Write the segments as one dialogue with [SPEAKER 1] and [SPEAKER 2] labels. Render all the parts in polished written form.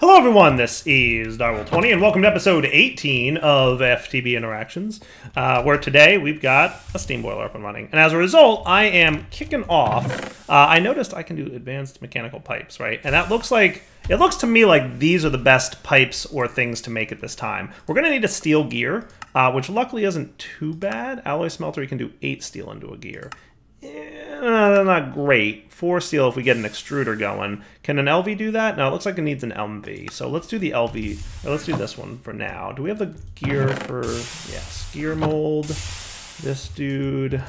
[SPEAKER 1] Hello everyone, this is Darwell20 and welcome to episode 18 of FTB Interactions, where today we've got a steam boiler up and running. And as a result, I am kicking off, I noticed I can do advanced mechanical pipes, right? And that looks like, it looks to me like these are the best pipes or things to make at this time. We're going to need a steel gear, which luckily isn't too bad. Alloy smelter, you can do 8 steel into a gear. Not great. 4 steel if we get an extruder going. Can an LV do that? No, it looks like it needs an MV. So let's do the LV, or let's do this one for now. Do we have the gear for, yes, gear mold, this dude.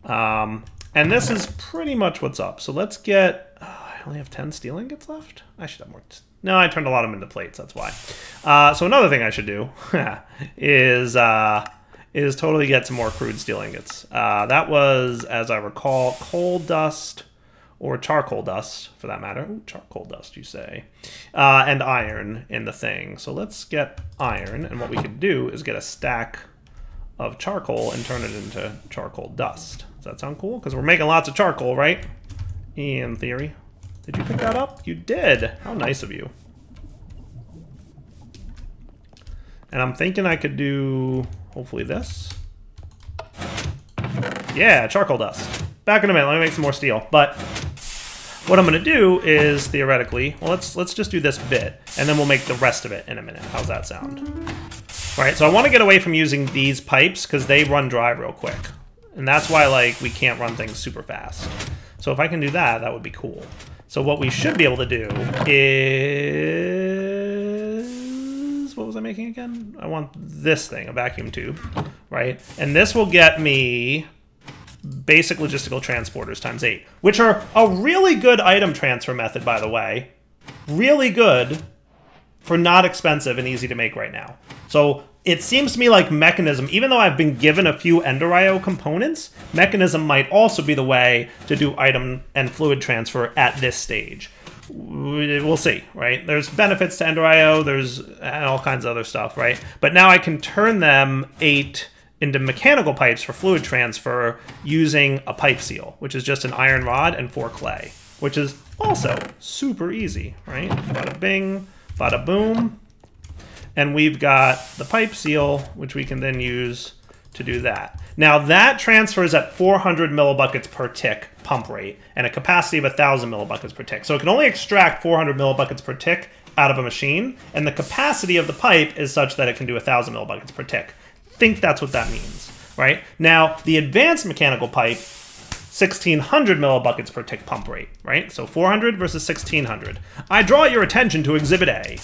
[SPEAKER 1] And this is pretty much what's up. So let's get, I only have 10 steel ingots left? I should have more. No, I turned a lot of them into plates, that's why. So another thing I should do is totally get some more crude steel ingots. That was, as I recall, coal dust, or charcoal dust, for that matter. Ooh, charcoal dust, you say. And iron in the thing. So let's get iron, and what we could do is get a stack of charcoal and turn it into charcoal dust. Does that sound cool? Because we're making lots of charcoal, right? In theory. Did you pick that up? You did! How nice of you. And I'm thinking I could do, hopefully this. Yeah, charcoal dust. Back in a minute, let me make some more steel. But what I'm gonna do is, theoretically, well, let's just do this bit, and then we'll make the rest of it in a minute. How's that sound? All right, so I wanna get away from using these pipes, because they run dry real quick. And that's why, like, we can't run things super fast. So if I can do that, that would be cool. So what we should be able to do is, what was I making again? I want this thing, a vacuum tube, right? And this will get me basic logistical transporters times 8, which are a really good item transfer method, by the way. Really good for not expensive and easy to make right now. So it seems to me like Mechanism, even though I've been given a few Ender IO components, Mechanism might also be the way to do item and fluid transfer at this stage. We'll see, right? There's benefits to Ender IO, there's all kinds of other stuff, right? But now I can turn them 8 into mechanical pipes for fluid transfer using a pipe seal, which is just an iron rod and 4 clay, which is also super easy, right? Bada bing, bada boom. And we've got the pipe seal, which we can then use to do that. Now that transfers at 400 millibuckets per tick pump rate and a capacity of 1,000 millibuckets per tick. So it can only extract 400 millibuckets per tick out of a machine, and the capacity of the pipe is such that it can do 1,000 millibuckets per tick. Think that's what that means, right? Now, the advanced mechanical pipe, 1,600 millibuckets per tick pump rate, right? So 400 versus 1,600. I draw your attention to Exhibit A,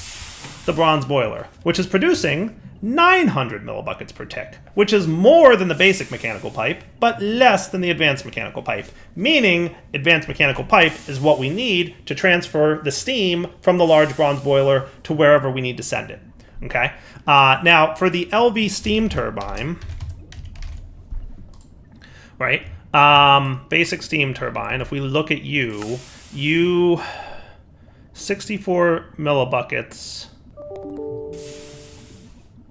[SPEAKER 1] the bronze boiler, which is producing 900 millibuckets per tick, which is more than the basic mechanical pipe, but less than the advanced mechanical pipe, meaning advanced mechanical pipe is what we need to transfer the steam from the large bronze boiler to wherever we need to send it, okay? Now, for the LV steam turbine, right, basic steam turbine, if we look at you 64 millibuckets,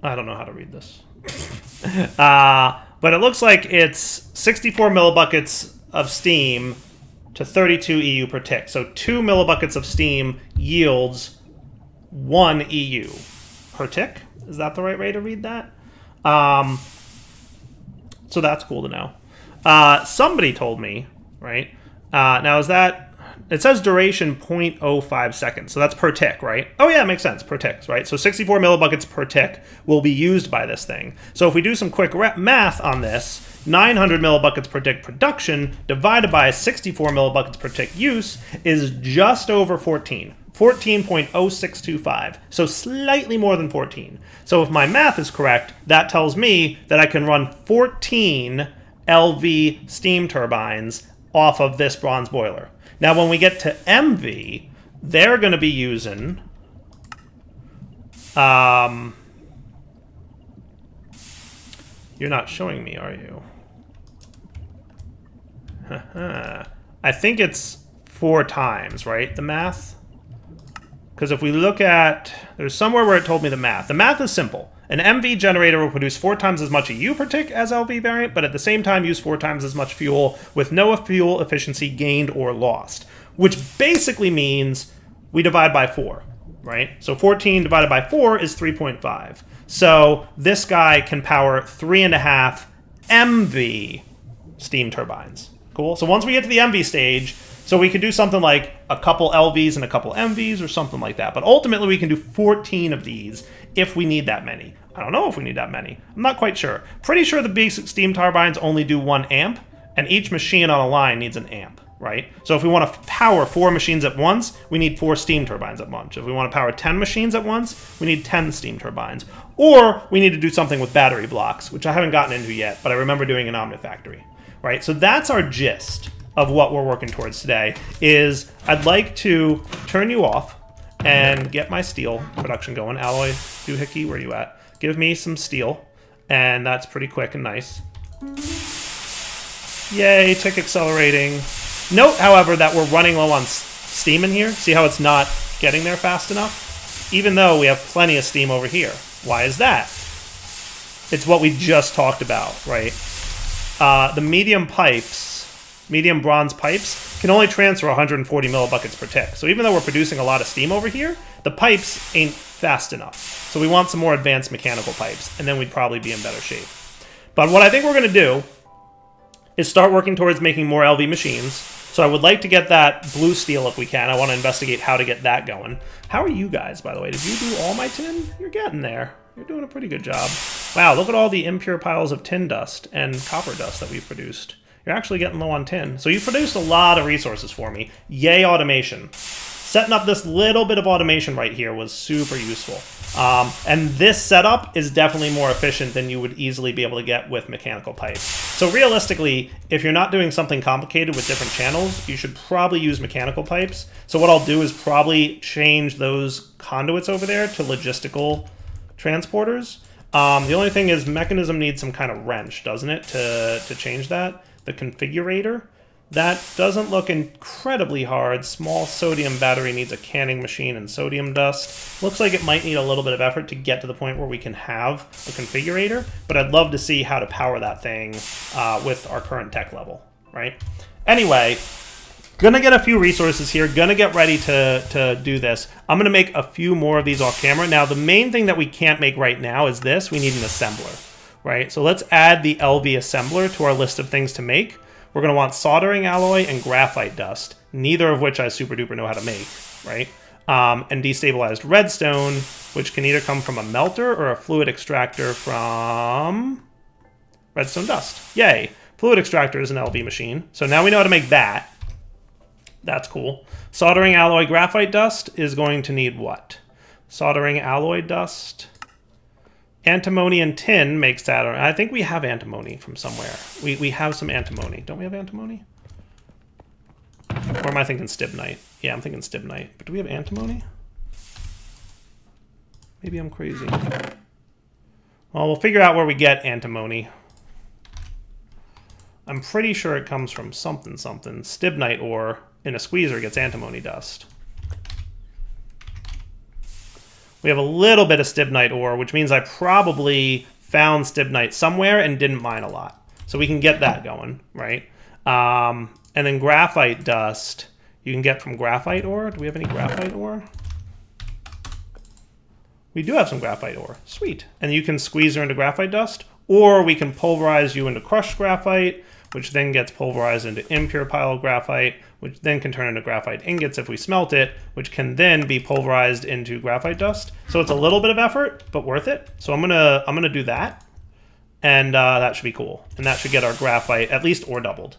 [SPEAKER 1] I don't know how to read this. But it looks like it's 64 millibuckets of steam to 32 EU per tick. So 2 millibuckets of steam yields 1 EU per tick. Is that the right way to read that? So that's cool to know. Somebody told me, right? Now is that... It says duration 0.05 seconds, so that's per tick, right? Oh yeah, it makes sense, per tick, right? So 64 millibuckets per tick will be used by this thing. So if we do some quick math on this, 900 millibuckets per tick production divided by 64 millibuckets per tick use is just over 14. 14.0625, so slightly more than 14. So if my math is correct, that tells me that I can run 14 LV steam turbines off of this bronze boiler. Now, when we get to MV, they're going to be using you're not showing me, are you? I think it's 4 times, right? The math? Because if we look at, there's somewhere where it told me the math. The math is simple. An MV generator will produce 4 times as much EU per tick as LV variant, but at the same time use 4 times as much fuel with no fuel efficiency gained or lost. Which basically means we divide by 4. right? So 14 divided by 4 is 3.5. So this guy can power 3.5 MV steam turbines. Cool. So once we get to the MV stage, so we could do something like a couple LVs and a couple MVs or something like that. But ultimately, we can do 14 of these if we need that many. I don't know if we need that many. I'm not quite sure. Pretty sure the basic steam turbines only do 1 amp, and each machine on a line needs an amp, right? So if we want to power 4 machines at once, we need 4 steam turbines at once. If we want to power 10 machines at once, we need 10 steam turbines. Or we need to do something with battery blocks, which I haven't gotten into yet, but I remember doing in Omnifactory, right? So that's our gist of what we're working towards today. Is I'd like to turn you off and get my steel production going. Alloy doohickey, where you at? Give me some steel, and that's pretty quick and nice. Yay, tick accelerating. Note, however, that we're running low on steam in here. See how it's not getting there fast enough? Even though we have plenty of steam over here. Why is that? It's what we just talked about, right? The medium bronze pipes can only transfer 140 millibuckets per tick. So even though we're producing a lot of steam over here, the pipes ain't fast enough. So we want some more advanced mechanical pipes, and then we'd probably be in better shape. But what I think we're going to do is start working towards making more LV machines. So I would like to get that blue steel if we can. I want to investigate how to get that going. How are you guys, by the way? Did you do all my tin? You're getting there. You're doing a pretty good job. Wow, look at all the impure piles of tin dust and copper dust that we've produced. You're actually getting low on tin. So you produced a lot of resources for me. Yay, automation. Setting up this little bit of automation right here was super useful. And this setup is definitely more efficient than you would easily be able to get with mechanical pipes. So realistically, if you're not doing something complicated with different channels, you should probably use mechanical pipes. So what I'll do is probably change those conduits over there to logistical transporters. The only thing is mechanism needs some kind of wrench, doesn't it, to change that? The configurator. That doesn't look incredibly hard. Small sodium battery needs a canning machine and sodium dust. Looks like it might need a little bit of effort to get to the point where we can have a configurator, but I'd love to see how to power that thing with our current tech level, right? Anyway, gonna get a few resources here, gonna get ready to do this. I'm gonna make a few more of these off camera. Now, the main thing that we can't make right now is this. We need an assembler, right? So let's add the LV assembler to our list of things to make. We're going to want soldering alloy and graphite dust, neither of which I super duper know how to make, right? And destabilized redstone, which can either come from a melter or a fluid extractor from redstone dust. Yay! Fluid extractor is an LV machine. So now we know how to make that. That's cool. Soldering alloy graphite dust is going to need what? Soldering alloy dust. Antimony and tin makes that. I think we have antimony from somewhere. We have some antimony. Don't we have antimony? Or am I thinking stibnite? Yeah, I'm thinking stibnite. But do we have antimony? Maybe I'm crazy. Well, we'll figure out where we get antimony. I'm pretty sure it comes from something. Stibnite ore in a squeezer gets antimony dust. We have a little bit of stibnite ore, which means I probably found stibnite somewhere and didn't mine a lot. So we can get that going, right? And then graphite dust, you can get from graphite ore. Do we have any graphite ore? We do have some graphite ore. Sweet. And you can squeeze her into graphite dust, or we can pulverize you into crushed graphite, which then gets pulverized into impure pile graphite, which then can turn into graphite ingots if we smelt it, which can then be pulverized into graphite dust. So it's a little bit of effort, but worth it. So I'm gonna do that, and that should be cool. And that should get our graphite at least ore doubled,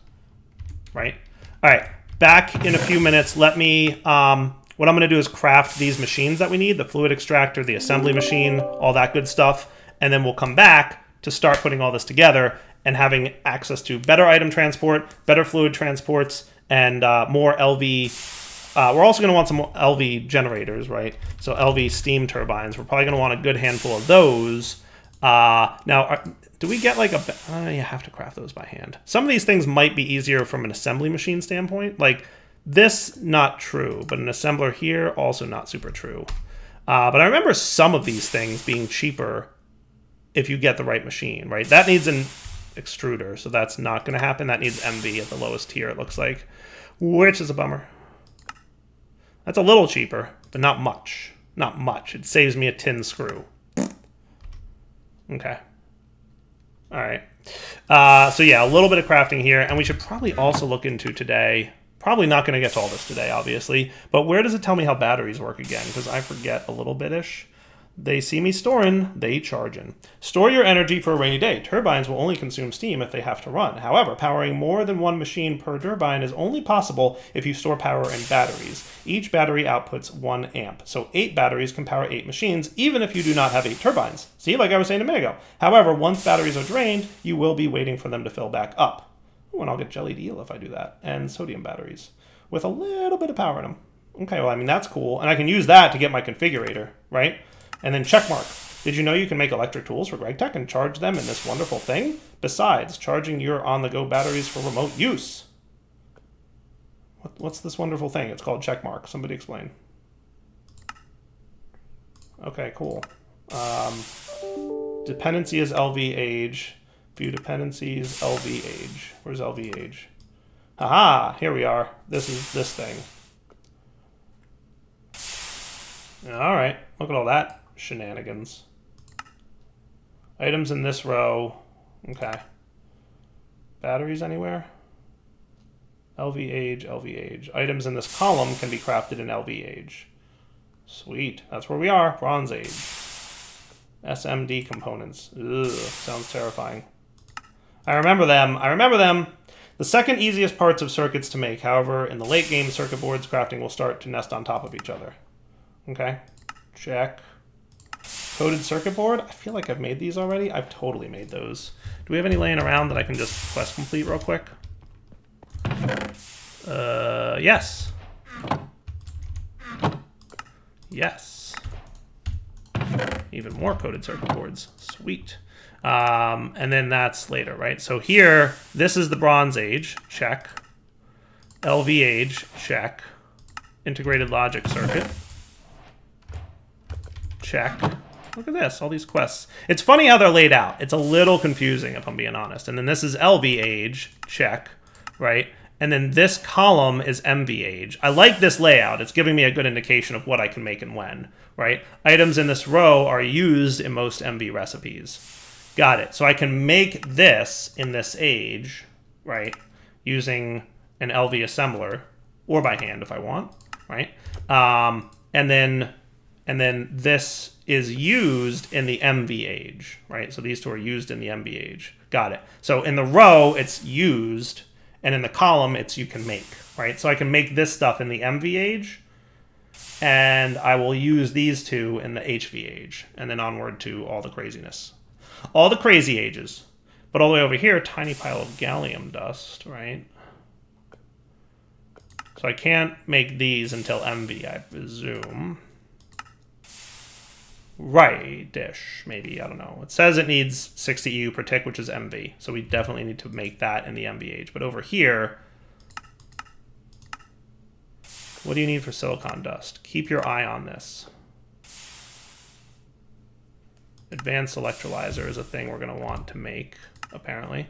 [SPEAKER 1] right? All right, back in a few minutes. Let me, what I'm gonna do is craft these machines that we need, the fluid extractor, the assembly machine, all that good stuff. And then we'll come back to start putting all this together and having access to better item transport, better fluid transports, and more LV. We're also going to want some more LV generators, right? So LV steam turbines. We're probably going to want a good handful of those. Now, do we get like a... you have to craft those by hand. Some of these things might be easier from an assembly machine standpoint. Like this, not true, but an assembler here, also not super true. But I remember some of these things being cheaper if you get the right machine, right? That needs an extruder, so that's not going to happen. That needs MV at the lowest tier, it looks like, which is a bummer. That's a little cheaper, but not much, Not much. It saves me a tin screw. Okay. All right. So yeah, a little bit of crafting here, and we should probably also look into today. Probably not going to get to all this today, obviously, but where does it tell me how batteries work again? Because I forget a little bit-ish. They see me storing, they charging. Store your energy for a rainy day. Turbines will only consume steam if they have to run. However, powering more than one machine per turbine is only possible if you store power in batteries. Each battery outputs 1 amp. So 8 batteries can power 8 machines, even if you do not have 8 turbines. See, like I was saying a minute ago. However, once batteries are drained, you will be waiting for them to fill back up. Ooh, and I'll get jellied eel if I do that. And sodium batteries with a little bit of power in them. Okay, well, I mean, that's cool. And I can use that to get my configurator, right? And then checkmark. Did you know you can make electric tools for GregTech and charge them in this wonderful thing? Besides, charging your on-the-go batteries for remote use. What's this wonderful thing? It's called checkmark. Somebody explain. Okay, cool. Dependency is LV age. View dependencies, LV age. Where's LV age? Haha, here we are. This is this thing. All right, look at all that shenanigans. Items in this row. Okay. Batteries anywhere? LV age, LV age. Items in this column can be crafted in LV age. Sweet. That's where we are. Bronze age. SMD components. Ugh, sounds terrifying. I remember them. I remember them. The second easiest parts of circuits to make. However, in the late game, circuit boards crafting will start to nest on top of each other. Okay. Check. Coded circuit board. I feel like I've made these already. I've totally made those. Do we have any laying around that I can just quest complete real quick? Yes. Yes. Even more coded circuit boards. Sweet. And then that's later, right? So here, this is the Bronze Age. Check. LV Age. Check. Integrated logic circuit. Check. Look at this, all these quests. It's funny how they're laid out. It's a little confusing, if I'm being honest. And then this is LV Age. Check. Right? And then this column is MV age. I like this layout. It's giving me a good indication of what I can make and when, right? Items in this row are used in most MV recipes. Got it. So I can make this in this age, right, using an LV assembler, or by hand if I want, right? And then this is used in the MV age, right? So these two are used in the MV age. Got it. So in the row, it's used, and in the column, it's you can make, right? So I can make this stuff in the MV age, and I will use these two in the HV age, and then onward to all the craziness. All the crazy ages. But all the way over here, tiny pile of gallium dust, right? So I can't make these until MV, I presume. Right-ish, maybe, I don't know. It says it needs 60 EU per tick, which is MV. So we definitely need to make that in the MV age. But over here, what do you need for silicon dust? Keep your eye on this. Advanced electrolyzer is a thing we're going to want to make, apparently.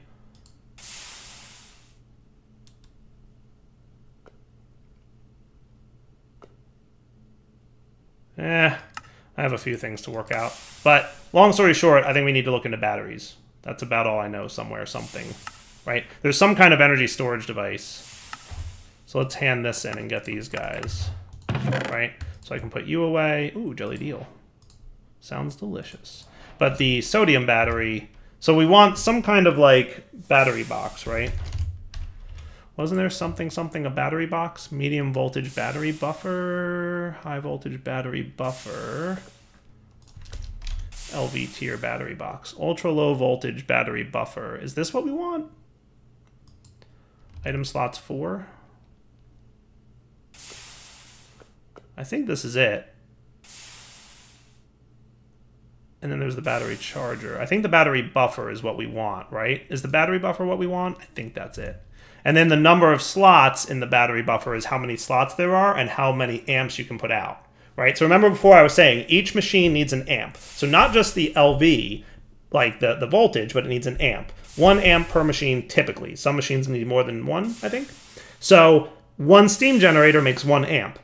[SPEAKER 1] I have a few things to work out. But long story short, I think we need to look into batteries. That's about all I know, somewhere, something, right? There's some kind of energy storage device. So let's hand this in and get these guys, right? So I can put you away. Ooh, jellied eel. Sounds delicious. But the sodium battery, so we want some kind of like battery box, right? Wasn't there something, a battery box? Medium voltage battery buffer, high voltage battery buffer, LV tier battery box, ultra low voltage battery buffer. Is this what we want? Item slots 4. I think this is it. And then there's the battery charger. I think the battery buffer is what we want, right? Is the battery buffer what we want? I think that's it. And then the number of slots in the battery buffer is how many slots there are and how many amps you can put out, right? So remember before I was saying each machine needs an amp. So not just the LV, like the voltage, but it needs an amp. 1 amp per machine typically. Some machines need more than 1, I think. So one steam generator makes 1 amp.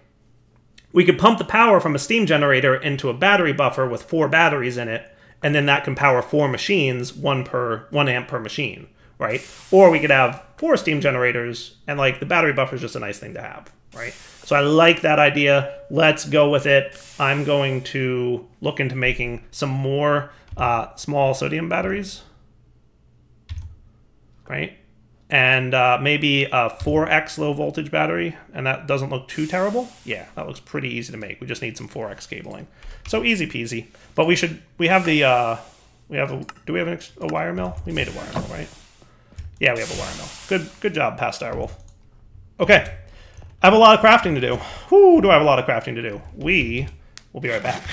[SPEAKER 1] we could pump the power from a steam generator into a battery buffer with 4 batteries in it, and then that can power 4 machines, 1 amp per machine, right? Or we could have 4 steam generators, and like the battery buffer is just a nice thing to have, right? So I like that idea. Let's go with it. I'm going to look into making some more small sodium batteries, right? And maybe a 4x low voltage battery, and that doesn't look too terrible. Yeah, that looks pretty easy to make. We just need some 4x cabling. So easy peasy. But we have the, do we have a wire mill? We made a wire mill, right? Yeah, we have a wire mill. Good job, Past Direwolf. Okay, I have a lot of crafting to do. Whoo, do I have a lot of crafting to do? We will be right back.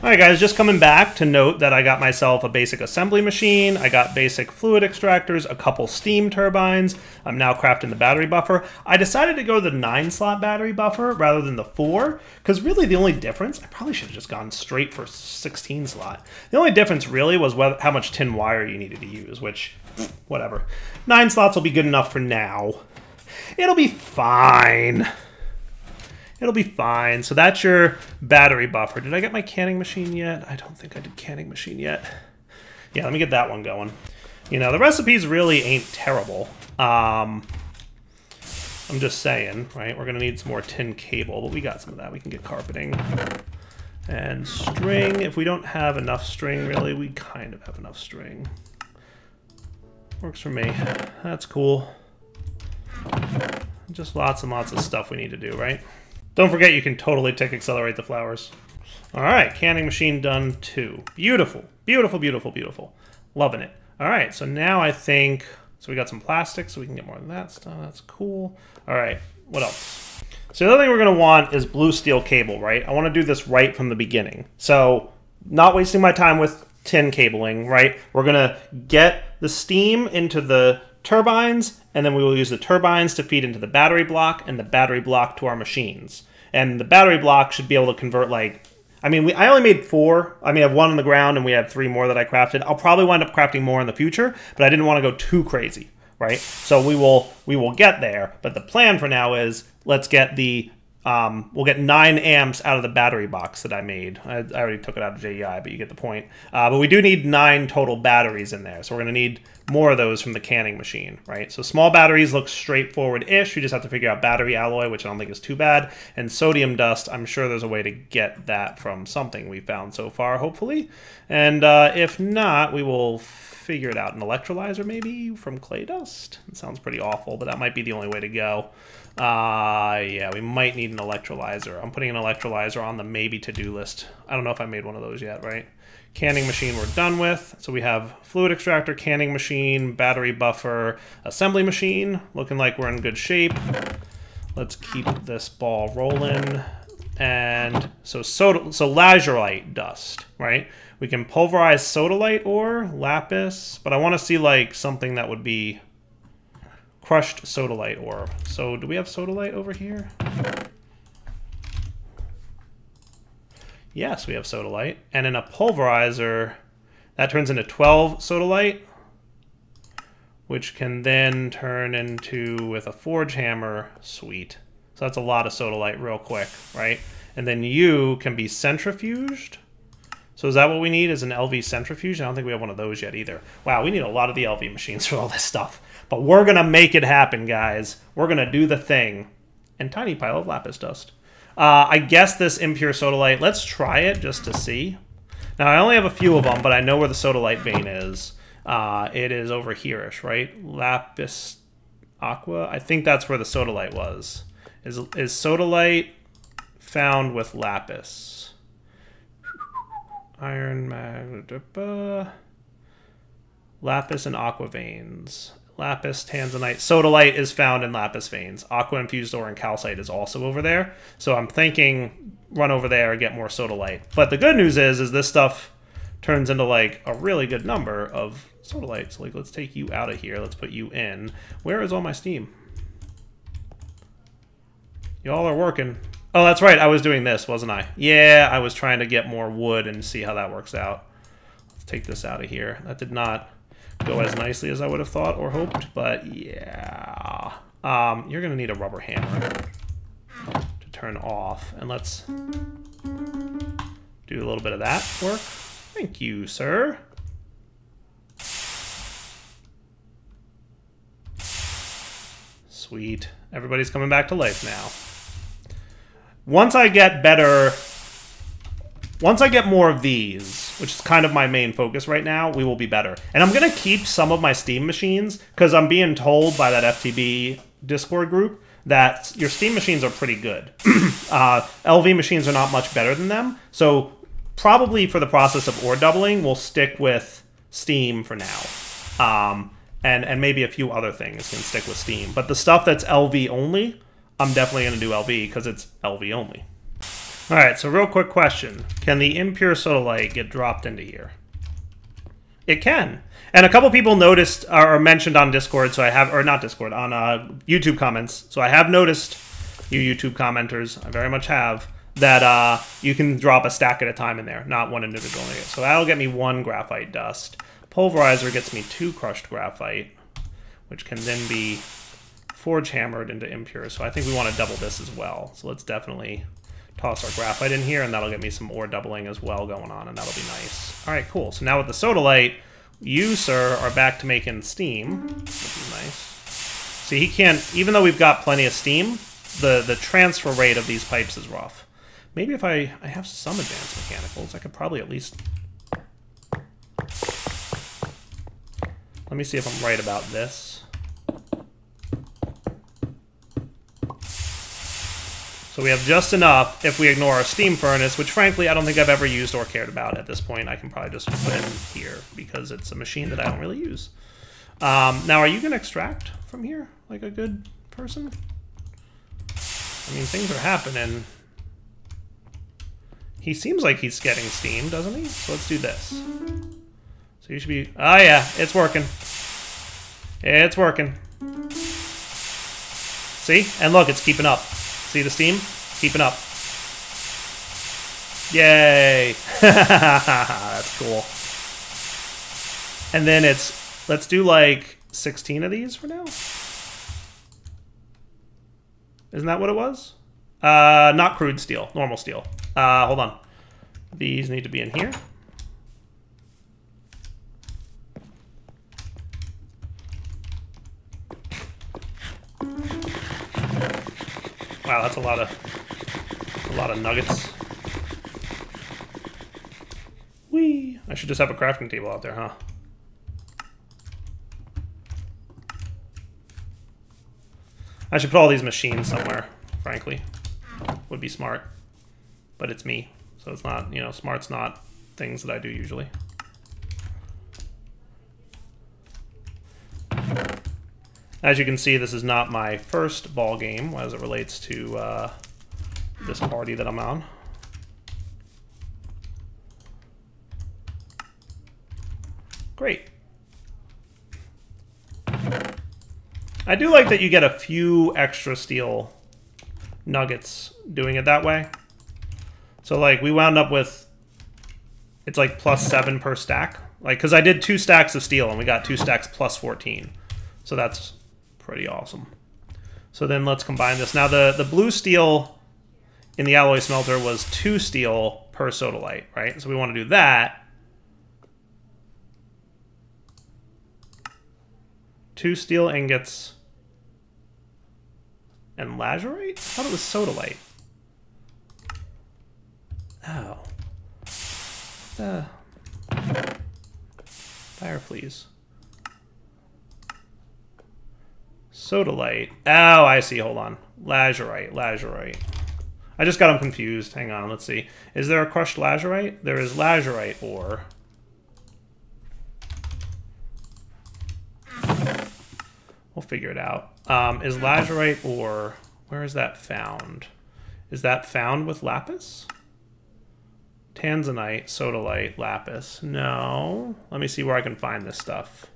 [SPEAKER 1] All right, guys, just coming back to note that I got myself a basic assembly machine. I got basic fluid extractors, a couple steam turbines. I'm now crafting the battery buffer. I decided to go the 9-slot battery buffer rather than the 4, because really the only difference, I probably should have just gone straight for 16-slot. The only difference really was how much tin wire you needed to use, which, whatever. 9 slots will be good enough for now. It'll be fine. It'll be fine. So that's your battery buffer. Did I get my canning machine yet? I don't think I did canning machine yet. Yeah, let me get that one going. You know, the recipes really ain't terrible. I'm just saying, right? We're going to need some more tin cable, but we got some of that. We can get carpeting. And string. If we don't have enough string, really, we kind of have enough string. Works for me. That's cool. Just lots and lots of stuff we need to do, right? Don't forget, you can totally tick accelerate the flowers. All right, canning machine done too. Beautiful, beautiful, beautiful, beautiful. Loving it. All right, so now I think, so we got some plastic, so we can get more of that stuff. That's cool. All right, what else? So the other thing we're gonna want is blue steel cable, right? I wanna do this right from the beginning. So not wasting my time with tin cabling, right? We're gonna get the steam into the turbines, and then we will use the turbines to feed into the battery block, and the battery block to our machines. And the battery block should be able to convert, like, I mean, I only made 4. I mean, I have 1 on the ground, and we have 3 more that I crafted. I'll probably wind up crafting more in the future, but I didn't want to go too crazy, right? So we will get there, but the plan for now is let's get the we'll get 9 amps out of the battery box that I made. I already took it out of JEI, but you get the point. But we do need 9 total batteries in there, so we're going to need more of those from the canning machine, right? So small batteries look straightforward-ish. You just have to figure out battery alloy, which I don't think is too bad. And sodium dust, I'm sure there's a way to get that from something we found so far, hopefully. And if not, we will figure it out. An electrolyzer, maybe, from clay dust? It sounds pretty awful, but that might be the only way to go. Yeah, we might need an electrolyzer. I'm putting an electrolyzer on the maybe to-do list. I don't know if I made one of those yet, right? Canning machine we're done with. So we have fluid extractor, canning machine, battery buffer, assembly machine. Looking like we're in good shape. Let's keep this ball rolling. And so lazurite dust, right? We can pulverize sodalite ore, lapis, but I want to see like something that would be crushed sodalite ore. So do we have sodalite over here? Yes, we have sodalite. And in a pulverizer, that turns into 12 sodalite, which can then turn into, with a forge hammer, sweet. So that's a lot of sodalite real quick, right? And then you can be centrifuged. So is that what we need, is an LV centrifuge? I don't think we have one of those yet either. Wow, we need a lot of the LV machines for all this stuff. But we're going to make it happen, guys. We're going to do the thing. And tiny pile of lapis dust. I guess this impure sodalite, let's try it just to see. Now, I only have a few of them, but I know where the sodalite vein is. It is over here-ish, right? Lapis aqua? I think that's where the sodalite was. Is sodalite found with lapis? Iron, lapis and aqua veins. Lapis, tanzanite. Sodalite is found in lapis veins. Aqua infused ore and calcite is also over there. So I'm thinking run over there and get more sodalite. But the good news is this stuff turns into like a really good number of sodalite. So like, let's take you out of here. Let's put you in. Where is all my steam? Y'all are working. Oh, that's right. I was doing this, wasn't I? Yeah, I was trying to get more wood and see how that works out. Let's take this out of here. That did not go as nicely as I would have thought or hoped, but yeah. You're going to need a rubber hammer to turn off. And let's do a little bit of that work. Thank you, sir. Sweet. Everybody's coming back to life now. Once I get more of these, which is kind of my main focus right now, we will be better. And I'm going to keep some of my Steam machines, because I'm being told by that FTB Discord group that your Steam machines are pretty good. LV machines are not much better than them. So probably for the process of ore doubling, we'll stick with Steam for now. And maybe a few other things can stick with Steam. But the stuff that's LV only, I'm definitely going to do LV because it's LV only. All right, so real quick question. Can the impure sodalite get dropped into here? It can. And a couple people noticed or mentioned on Discord, so I have, or not Discord, on YouTube comments. So I have noticed, you YouTube commenters, I very much have, that you can drop a stack at a time in there, not one individual nugget. So that'll get me 1 graphite dust. Pulverizer gets me 2 crushed graphite, which can then be forge hammered into impure. So I think we want to double this as well. So let's definitely toss our graphite in here, and that'll get me some ore doubling as well going on, and that'll be nice. All right, cool. So now with the sodalite, you, sir, are back to making steam, which is nice. See, he can't, even though we've got plenty of steam, the transfer rate of these pipes is rough. Maybe if I have some advanced mechanicals, I could probably at least... Let me see if I'm right about this. So we have just enough if we ignore our steam furnace, which frankly I don't think I've ever used or cared about at this point. I can probably just put in here because it's a machine that I don't really use. Now, are you going to extract from here like a good person? I mean, things are happening. He seems like he's getting steam, doesn't he? So let's do this. So you should be... Oh yeah, it's working. It's working. See? And look, it's keeping up. See the steam? Keeping up. Yay! That's cool. And then it's... Let's do like 16 of these for now. Isn't that what it was? Not crude steel. Normal steel. Hold on. These need to be in here. Wow, that's a lot of nuggets. Whee! I should just have a crafting table out there, huh? I should put all these machines somewhere, frankly. Would be smart. But it's me. So it's not, you know, smart's not things that I do usually. As you can see, this is not my first ball game as it relates to this party that I'm on. Great. I do like that you get a few extra steel nuggets doing it that way. So like we wound up with, it's like +7 per stack. Like, because I did 2 stacks of steel and we got 2 stacks +14. So that's pretty awesome. So then let's combine this. Now the blue steel in the alloy smelter was 2 steel per sodalite, right? So we want to do that. 2 steel ingots and lazurite? I thought it was sodalite. Oh. Fire, please. Sodalite. Oh, I see. Hold on. Lazurite. I just got them confused. Hang on. Let's see. Is there a crushed lazurite? There is lazurite ore. We'll figure it out. Is lazurite ore... Where is that found? Is that found with lapis? Tanzanite, sodalite, lapis. No. Let me see where I can find this stuff.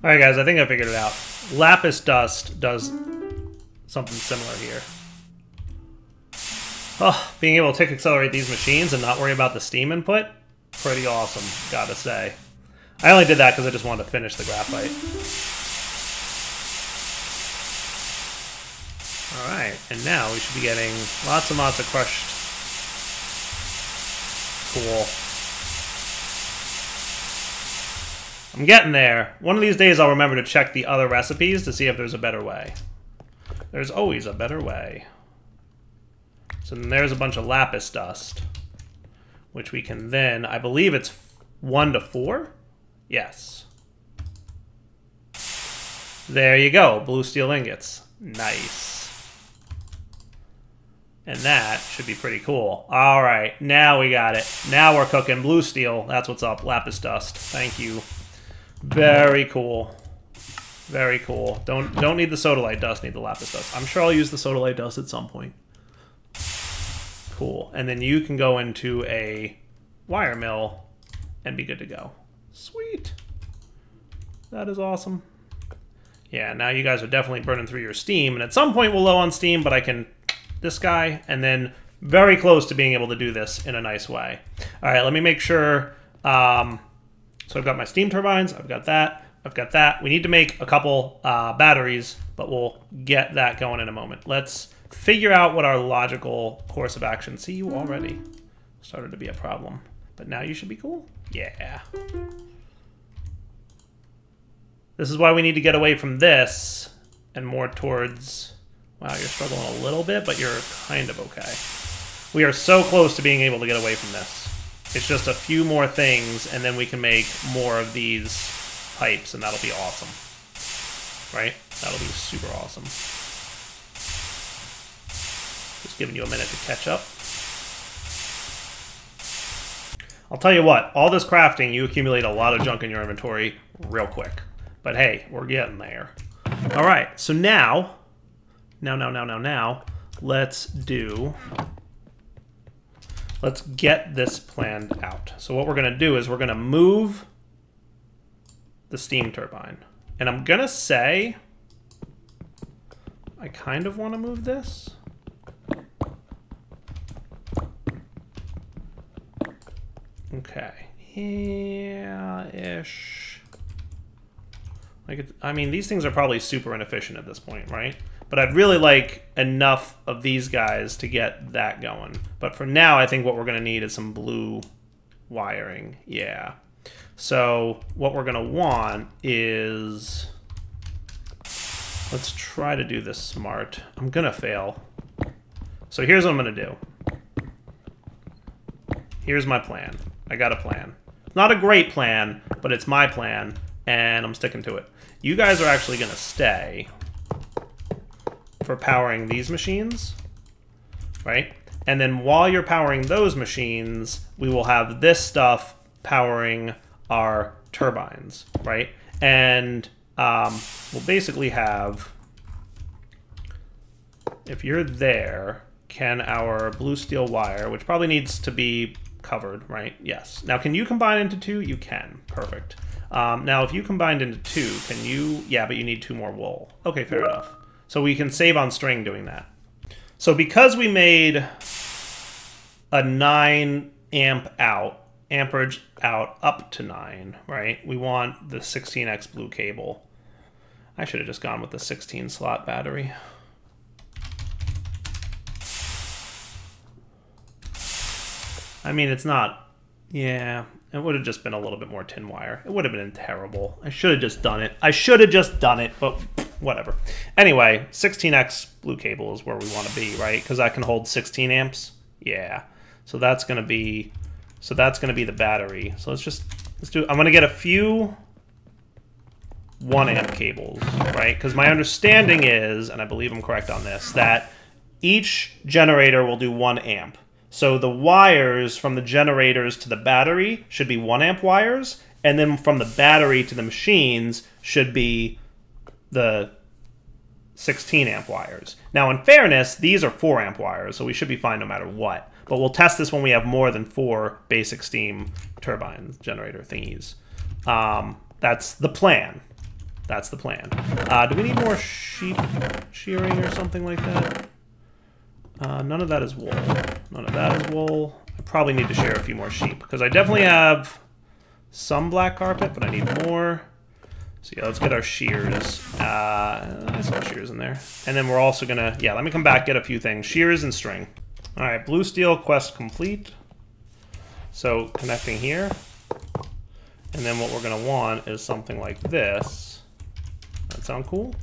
[SPEAKER 1] Alright guys, I think I figured it out. Lapis dust does something similar here. Oh, being able to tick accelerate these machines and not worry about the steam input, pretty awesome, gotta say. I only did that because I just wanted to finish the graphite. Alright, and now we should be getting lots and lots of crushed. Cool. I'm getting there. One of these days I'll remember to check the other recipes to see if there's a better way. There's always a better way. So then there's a bunch of lapis dust, which we can then, I believe it's 1 to 4? Yes. There you go, blue steel ingots. Nice. And that should be pretty cool. All right, now we got it. Now we're cooking. Blue steel, that's what's up. Lapis dust, thank you. Very cool. Very cool. Don't need the sodalite dust, need the lapis dust. I'm sure I'll use the sodalite dust at some point. Cool. And then you can go into a wire mill and be good to go. Sweet. That is awesome. Yeah, now you guys are definitely burning through your steam, and at some point we're low on steam, but I can this guy, and then very close to being able to do this in a nice way. All right, let me make sure. So I've got my steam turbines, I've got that, I've got that. We need to make a couple batteries, but we'll get that going in a moment. Let's figure out what our logical course of action. See, you already started to be a problem, but now you should be cool. Yeah. This is why we need to get away from this and more towards... Wow, you're struggling a little bit, but you're kind of okay. We are so close to being able to get away from this. It's just a few more things, and then we can make more of these pipes, and that'll be awesome. Right? That'll be super awesome. Just giving you a minute to catch up. I'll tell you what, all this crafting, you accumulate a lot of junk in your inventory real quick. But hey, we're getting there. All right, so now, let's get this planned out. So what we're gonna do is we're gonna move the steam turbine. And I'm gonna say, I kind of wanna move this. Okay, yeah-ish. Like, I mean, these things are probably super inefficient at this point, right? But I'd really like enough of these guys to get that going. But for now, I think what we're going to need is some blue wiring. Yeah. So what we're going to want is... Let's try to do this smart. I'm going to fail. So here's what I'm going to do. Here's my plan. I got a plan. It's not a great plan, but it's my plan, and I'm sticking to it. You guys are actually going to stay for powering these machines, right? And then while you're powering those machines, we will have this stuff powering our turbines, right? And we'll basically have, if you're there, can our blue steel wire, which probably needs to be covered, right? Yes. Now, can you combine into 2? You can. Perfect. Now, if you combined into 2, can you... Yeah, but you need 2 more wool. Okay, fair enough. So we can save on string doing that. So because we made a 9 amperage out up to 9, right? We want the 16x blue cable. I should have just gone with the 16 slot battery. I mean, it's not... Yeah, it would have just been a little bit more tin wire. It would have been terrible. I should have just done it. I should have just done it, but whatever. Anyway, 16x blue cable is where we want to be, right? Because that can hold 16 amps. Yeah. So that's going to be... So that's going to be the battery. So let's do... I'm going to get a few 1 amp cables, right? Because my understanding is, and I believe I'm correct on this, that each generator will do 1 amp. So the wires from the generators to the battery should be 1 amp wires, and then from the battery to the machines should be the 16 amp wires. Now, in fairness, these are 4 amp wires, so we should be fine no matter what. But we'll test this when we have more than 4 basic steam turbine generator thingies. That's the plan. That's the plan. Do we need more sheep shearing or something like that? None of that is wool. None of that is wool. I probably need to shear a few more sheep, because I definitely have some black carpet, but I need more. So yeah, let's get our shears. I saw shears in there. And then we're also gonna, yeah, let me come back, get a few things. Shears and string. All right, blue steel quest complete. So connecting here. And then what we're gonna want is something like this. That sound cool?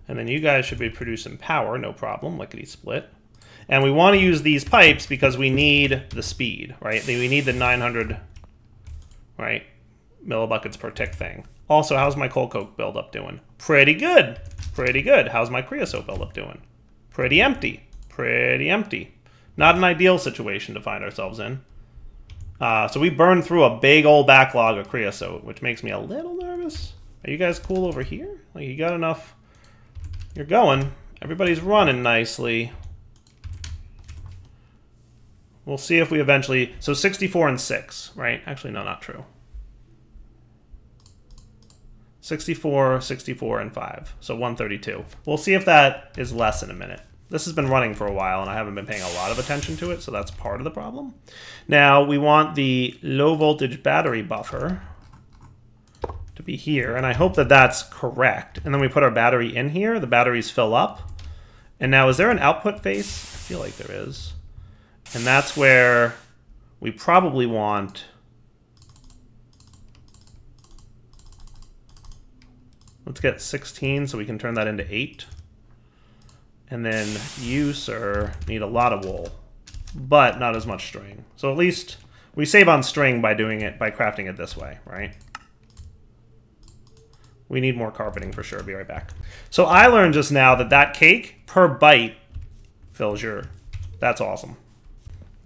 [SPEAKER 1] And then you guys should be producing power, no problem, lickety split. And we want to use these pipes because we need the speed, right? We need the 900, right, millibuckets per tick thing. Also, how's my coal coke buildup doing? Pretty good. Pretty good. How's my creosote buildup doing? Pretty empty. Pretty empty. Not an ideal situation to find ourselves in. So we burned through a big old backlog of creosote, which makes me a little nervous. Are you guys cool over here? Like, you got enough? You're going. Everybody's running nicely. We'll see if we eventually... So 64 and 6, right? Actually, no, not true. 64, 64, and 5. So 132. We'll see if that is less in a minute. This has been running for a while, and I haven't been paying a lot of attention to it, so that's part of the problem. Now, we want the low-voltage battery buffer to be here, and I hope that that's correct. And then we put our battery in here. The batteries fill up. And now, is there an output face? I feel like there is. And that's where we probably want... Let's get 16 so we can turn that into 8. And then you, sir, need a lot of wool, but not as much string. So at least we save on string by doing it, by crafting it this way, right? We need more carpeting for sure. Be right back. So I learned just now that that cake per bite fills your... That's awesome.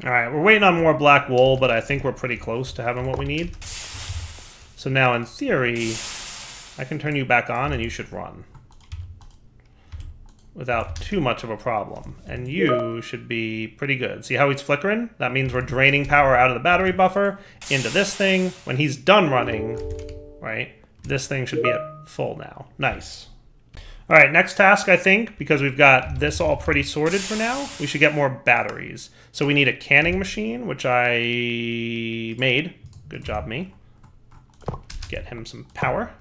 [SPEAKER 1] All right, we're waiting on more black wool, but I think we're pretty close to having what we need. So now in theory, I can turn you back on and you should run without too much of a problem. And you should be pretty good. See how he's flickering? That means we're draining power out of the battery buffer into this thing. When he's done running, right, this thing should be at full now. Nice. All right, next task, I think, because we've got this all pretty sorted for now, we should get more batteries. So we need a canning machine, which I made. Good job, me. Get him some power,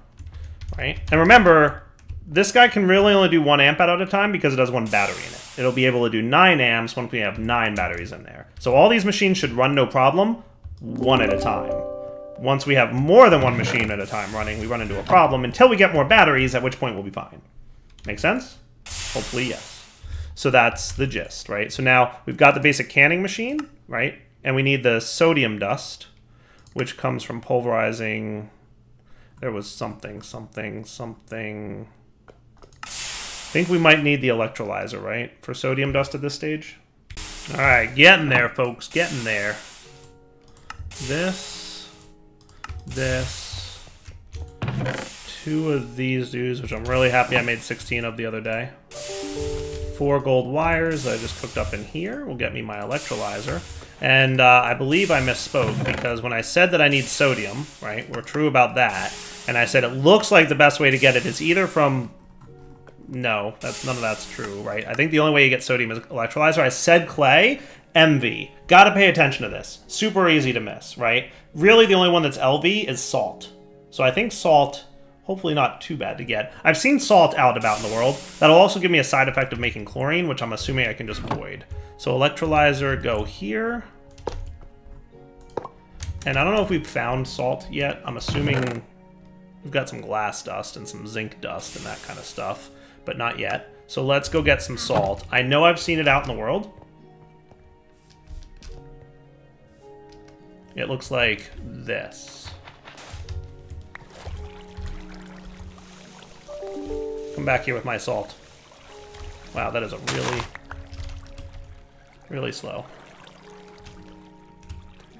[SPEAKER 1] right? And remember, this guy can really only do 1 amp out at a time because it has 1 battery in it. It'll be able to do 9 amps once we have 9 batteries in there. So all these machines should run no problem, 1 at a time. Once we have more than 1 machine at a time running, we run into a problem until we get more batteries, at which point we'll be fine. Make sense? Hopefully, yes. So that's the gist, right? So now we've got the basic canning machine, right? And we need the sodium dust, which comes from pulverizing... There was something. I think we might need the electrolyzer, right? For sodium dust at this stage. All right, getting there, folks, getting there. This. 2 of these dudes, which I'm really happy I made 16 of the other day. 4 gold wires that I just cooked up in here will get me my electrolyzer. And I believe I misspoke, because when I said that I need sodium, right, we're true about that, and I said it looks like the best way to get it is either from... No, none of that's true, right? I think the only way you get sodium is electrolyzer. I said clay, MV. Gotta pay attention to this. Super easy to miss, right? Really, the only one that's LV is salt. So I think salt, hopefully not too bad to get. I've seen salt out and about in the world. That'll also give me a side effect of making chlorine, which I'm assuming I can just void. So electrolyzer, go here. And I don't know if we've found salt yet. I'm assuming we've got some glass dust and some zinc dust and that kind of stuff, but not yet. So let's go get some salt. I know I've seen it out in the world. It looks like this. Come back here with my salt. Wow, that is a really slow.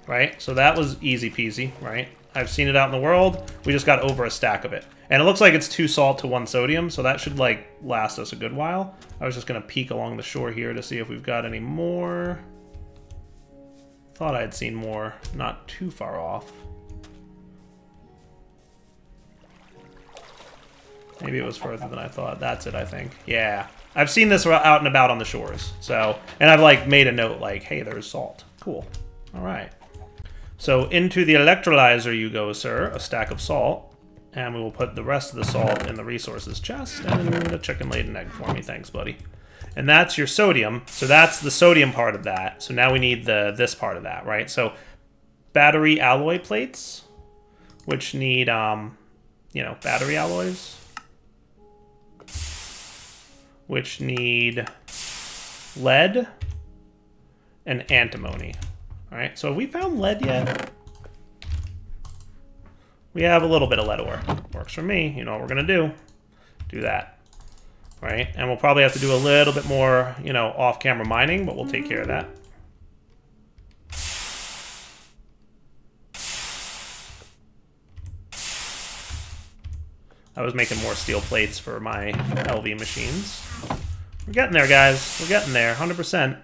[SPEAKER 1] Right? So that was easy peasy, right? I've seen it out in the world. We just got over a stack of it. And it looks like it's 2 salt to 1 sodium, so that should, like, last us a good while. I was just going to peek along the shore here to see if we've got any more. Thought I'd seen more. Not too far off. Maybe it was further than I thought. That's it, I think. Yeah. I've seen this out and about on the shores. So, and I've, like, made a note, like, hey, there's salt. Cool. All right. So into the electrolyzer you go, sir. A stack of salt. And we will put the rest of the salt in the resources chest, and the chicken laid an egg for me. Thanks, buddy. And that's your sodium. So that's the sodium part of that. So now we need this part of that, right? So battery alloy plates, which need, you know, battery alloys, which need lead and antimony. All right, so have we found lead yet? We have a little bit of lead ore. Works for me. You know what we're going to do. Do that. Right? And we'll probably have to do a little bit more, you know, off-camera mining, but we'll take care of that. I was making more steel plates for my LV machines. We're getting there, guys. We're getting there, 100%.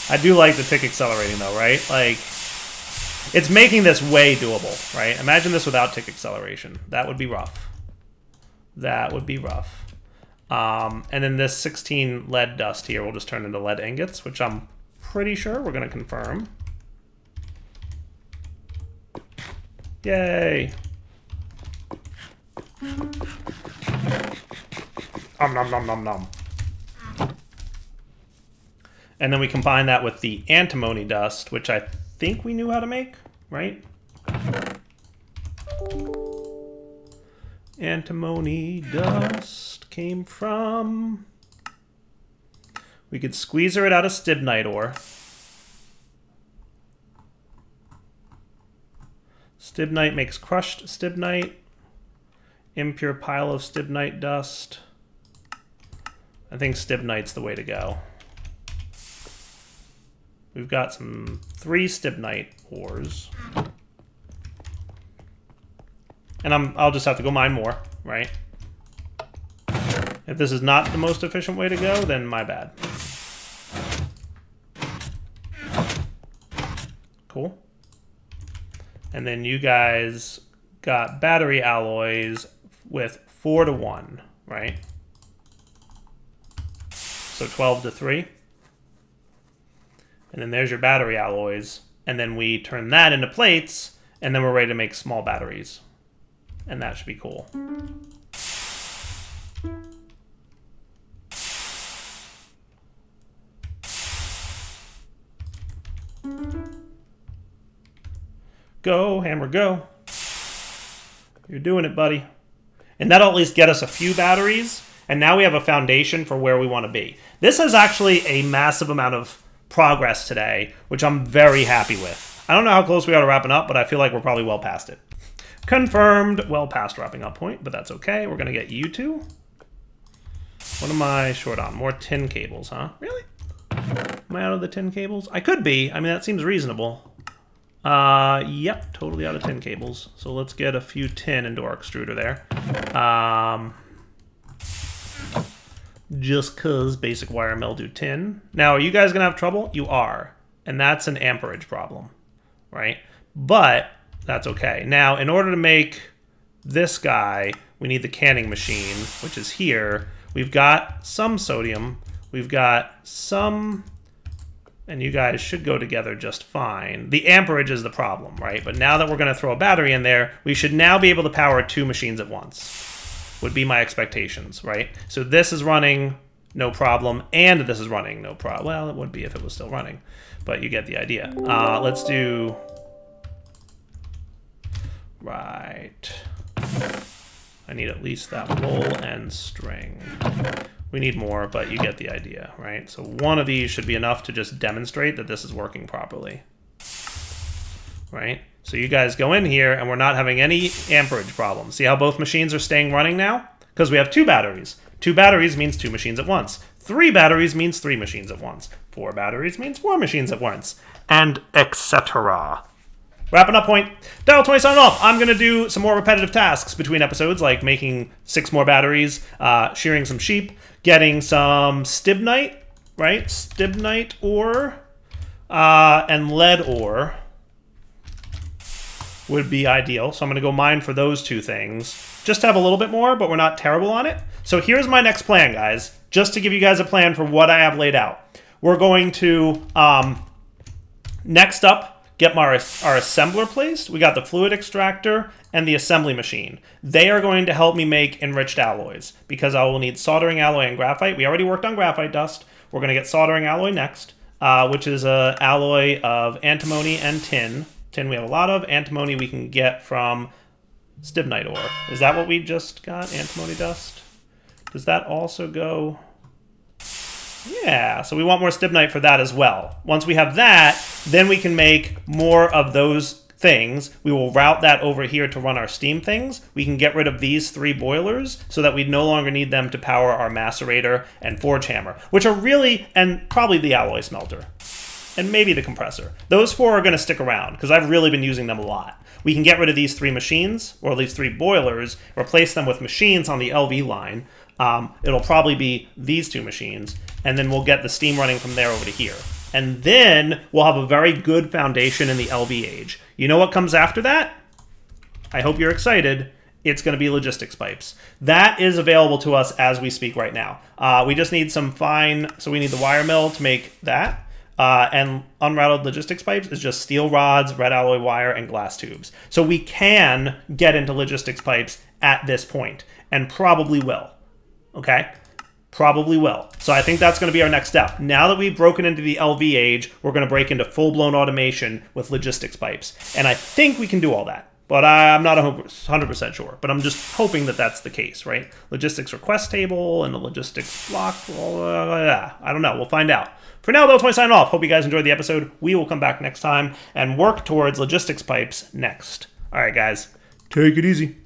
[SPEAKER 1] I do like the tick accelerating though, right? Like, it's making this way doable, right? Imagine this without tick acceleration. That would be rough. That would be rough. And then this 16 lead dust here will just turn into lead ingots, which I'm pretty sure we're going to confirm. Yay! Nom nom nom nom. And then we combine that with the antimony dust, which I think we knew how to make, right? Antimony dust came from... We could squeezer it out of stibnite ore. Stibnite makes crushed stibnite. Impure pile of stibnite dust. I think stibnite's the way to go. We've got some 3 stibnite ores. And I'll just have to go mine more, right? If this is not the most efficient way to go, then my bad. Cool. And then you guys got battery alloys with 4 to 1, right? So 12 to 3. And then there's your battery alloys. And then we turn that into plates, and then we're ready to make small batteries. And that should be cool. Go, hammer, go. You're doing it, buddy. And that'll at least get us a few batteries. And now we have a foundation for where we want to be. This is actually a massive amount of progress today, which I'm very happy with. I don't know how close we are to wrapping up, but I feel like we're probably well past it. Confirmed, well past wrapping up point, but that's okay. We're going to get you two. What am I short on? More tin cables, huh? Really? Am I out of the tin cables? I could be. I mean, that seems reasonable. Yep, totally out of tin cables. So let's get a few tin into our extruder there. Just cause basic wire mill do tin. Now, are you guys gonna have trouble? You are. And that's an amperage problem, right? But that's okay. Now, in order to make this guy, we need the canning machine, which is here. We've got some sodium. We've got some... And you guys should go together just fine. The amperage is the problem, right? But now that we're going to throw a battery in there, we should now be able to power 2 machines at once. Would be my expectations, right? So this is running, no problem, and this is running, no problem. Well, it would be if it was still running, but you get the idea. Let's do... Right. I need at least that roll and string. We need more, but you get the idea, right? So one of these should be enough to just demonstrate that this is working properly, right? So you guys go in here, and we're not having any amperage problems. See how both machines are staying running now? Because we have 2 batteries. 2 batteries means 2 machines at once. 3 batteries means 3 machines at once. 4 batteries means 4 machines at once. And etc. Wrapping up point. Dial 20 signing off. I'm going to do some more repetitive tasks between episodes, like making 6 more batteries, shearing some sheep, getting some stibnite, right? Stibnite ore and lead ore would be ideal. So I'm going to go mine for those 2 things. Just to have a little bit more, but we're not terrible on it. So here's my next plan, guys, just to give you guys a plan for what I have laid out. We're going to, next up, get our assembler placed. We got the fluid extractor and the assembly machine. They are going to help me make enriched alloys because I will need soldering alloy and graphite. We already worked on graphite dust. We're going to get soldering alloy next, which is an alloy of antimony and tin. Tin we have a lot of. Antimony we can get from stibnite ore. Is that what we just got? Antimony dust? Does that also go? Yeah, so we want more stibnite for that as well. Once we have that, then we can make more of those things. We will route that over here to run our steam things. We can get rid of these 3 boilers so that we no longer need them to power our macerator and forge hammer, which are really, and probably the alloy smelter, and maybe the compressor. Those 4 are going to stick around because I've really been using them a lot. We can get rid of these 3 machines, or these 3 boilers, replace them with machines on the LV line. It'll probably be these 2 machines, and then we'll get the steam running from there over to here. And then we'll have a very good foundation in the LV age. You know what comes after that? I hope you're excited. It's going to be logistics pipes. That is available to us as we speak right now. We just need some fine, so we need the wire mill to make that. And unrouted logistics pipes is just steel rods, red alloy wire, and glass tubes. So we can get into logistics pipes at this point, and probably will. Okay? Probably will. So I think that's going to be our next step. Now that we've broken into the LV age, we're going to break into full-blown automation with logistics pipes. And I think we can do all that. But I'm not 100% sure. But I'm just hoping that that's the case, right? Logistics request table and the logistics block. I don't know. We'll find out. For now, though, that's my sign off. Hope you guys enjoyed the episode. We will come back next time and work towards logistics pipes next. All right, guys. Take it easy.